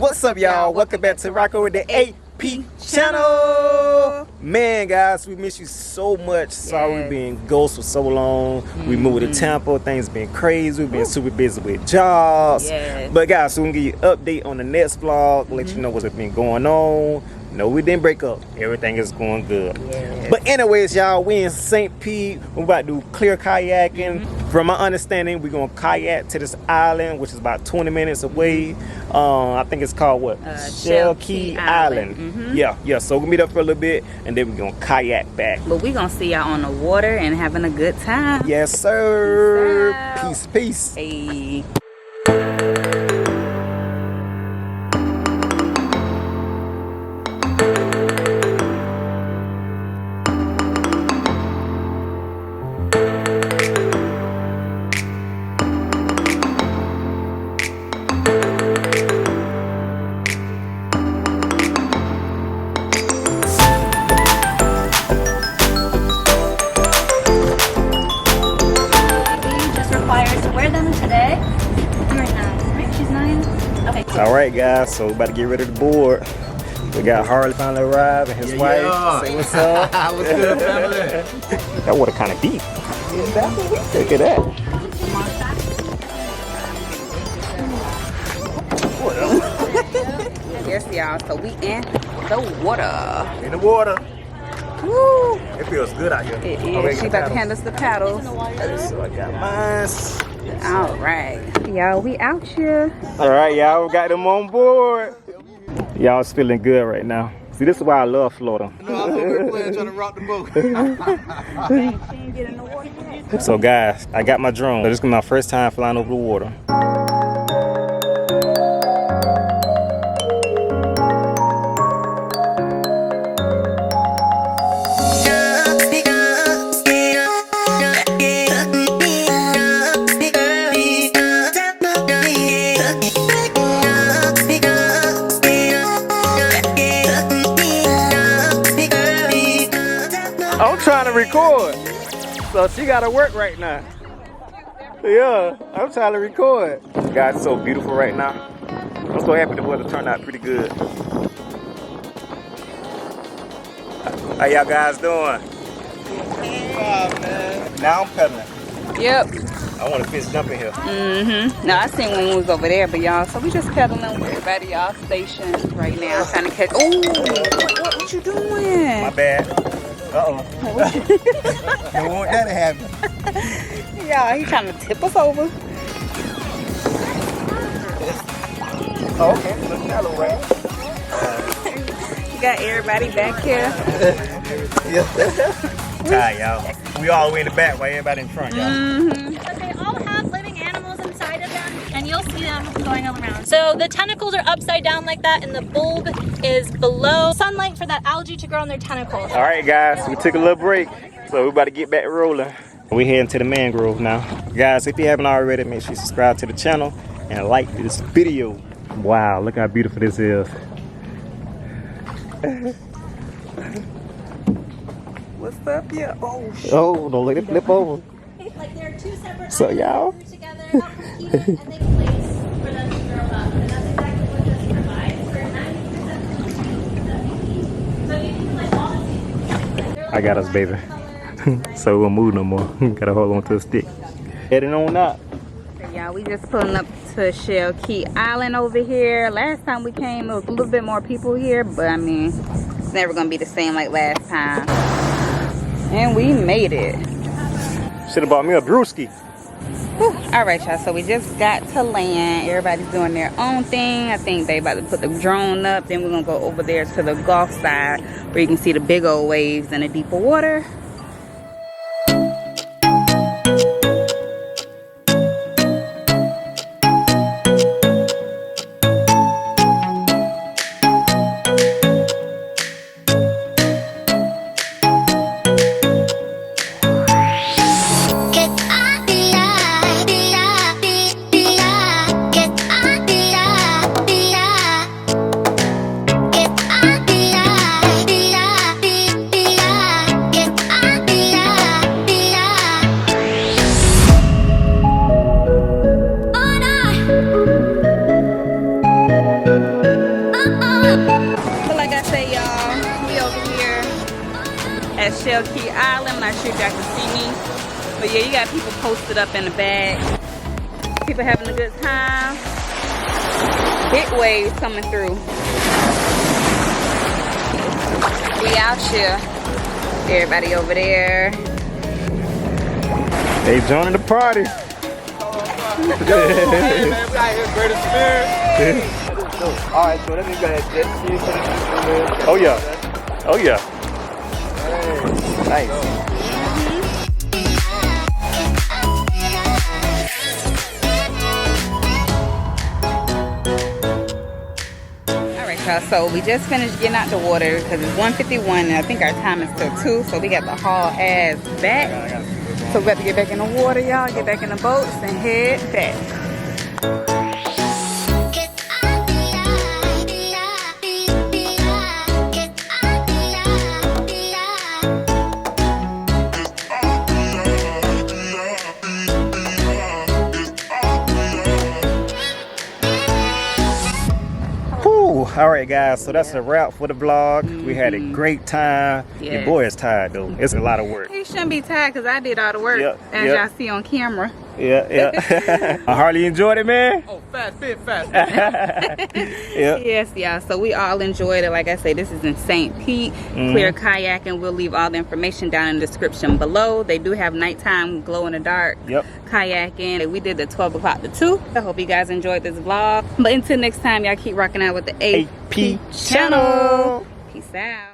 What's up, y'all? Welcome back to Rocko with the AP channel. Man, guys, we miss you so much. Sorry we've been ghosts for so long. We moved to Tampa. Things been crazy. We've been super busy with jobs. But guys, so we can give you an update on the next vlog. Let you know what's been going on. No, we didn't break up. Everything is going good. But anyways, y'all, we in St. Pete. We're about to do clear kayaking. From my understanding, we're going to kayak to this island, which is about 20 minutes away. I think it's called what? Shell Key Island. Yeah. So we're going to meet up for a little bit, and then we're going to kayak back. But we're going to see y'all on the water and having a good time. Yes, sir. Peace. Hey. Alright guys, so we're about to get rid of the board. We got Harley finally arrived and his wife. Say what's up. What's good, family? That water kind of deep. Look at that. Yes, y'all. So we in the water. In the water. Woo! It feels good out here. It is. She about to hand us the paddles. So I got mine. All right, y'all, we out here. All right, y'all, we got them on board. Y'all's feeling good right now. See, this is why I love Florida. No, I'm over here playing, trying to rock the boat. So guys, I got my drone. So this is my first time flying over the water. I'm trying to record, so she gotta work right now. Yeah, I'm trying to record. Guys, it's so beautiful right now. I'm so happy the weather turned out pretty good. How y'all guys doing? Now I'm pedaling. Yep. I want to fish jump in here. No, I seen when we was over there, but y'all, so we just pedaling with everybody, y'all stationed right now, trying to catch. Oh, what you doing? My bad. Uh-oh. Don't want that to happen. Yeah, he trying to tip us over. Oh, okay, look that way. You got everybody back here. Alright, y'all. We all the way in the back while everybody in front, y'all. But they all have living animals inside of them, and you'll see them going all around. So the tentacles are upside down like that, and the bulb is below sunlight for that algae to grow on their tentacles. All right, guys, we took a little break, so we're about to get back rolling. We're heading to the mangrove now. Guys, if you haven't already, make sure you subscribe to the channel and like this video. Wow, look how beautiful this is. What's up, yeah? Oh, shit. Oh, don't let it flip over. Like they're two separate So y'all together, not competing, and they place for them to grow up. And that's exactly what this provides for 90% of the so you can like all the I got us, baby. So we won't move no more. Gotta hold on to a stick. Heading on up. Y'all, we just pulling up to Shell Key Island over here. Last time we came, it was a little bit more people here, but I mean, it's never gonna be the same like last time. And we made it. Should've bought me a brewski. All right, y'all, so we just got to land. Everybody's doing their own thing. I think they about to put the drone up. Then we're gonna go over there to the Gulf side where you can see the big old waves and the deeper water. Get Shell Key Island. I'm not sure if y'all can see me. But yeah, you got people posted up in the back. People having a good time. Big waves coming through. We out here. Everybody over there. They joining the party. Hey, man, we out here, greatest spirit. All right, so let me go ahead. Oh yeah. Oh yeah. Nice. Alright y'all, so we just finished getting out the water because it's 1:51 and I think our time is till 2, so we got to haul ass back. So we got to get back in the water, y'all, get back in the boats and head back. All right, guys, so that's a wrap for the vlog. We had a great time. Yes. Your boy is tired, though. It's a lot of work. You shouldn't be tired because I did all the work, as y'all see on camera. Yeah. I hardly enjoyed it, man. Oh, fast, bit fast. Yes, y'all. So we all enjoyed it. Like I say, this is in St. Pete. Clear kayaking. We'll leave all the information down in the description below. They do have nighttime glow in the dark kayaking. We did the 12 o'clock to 2. I hope you guys enjoyed this vlog. But until next time, y'all keep rocking out with the AP channel. Peace out.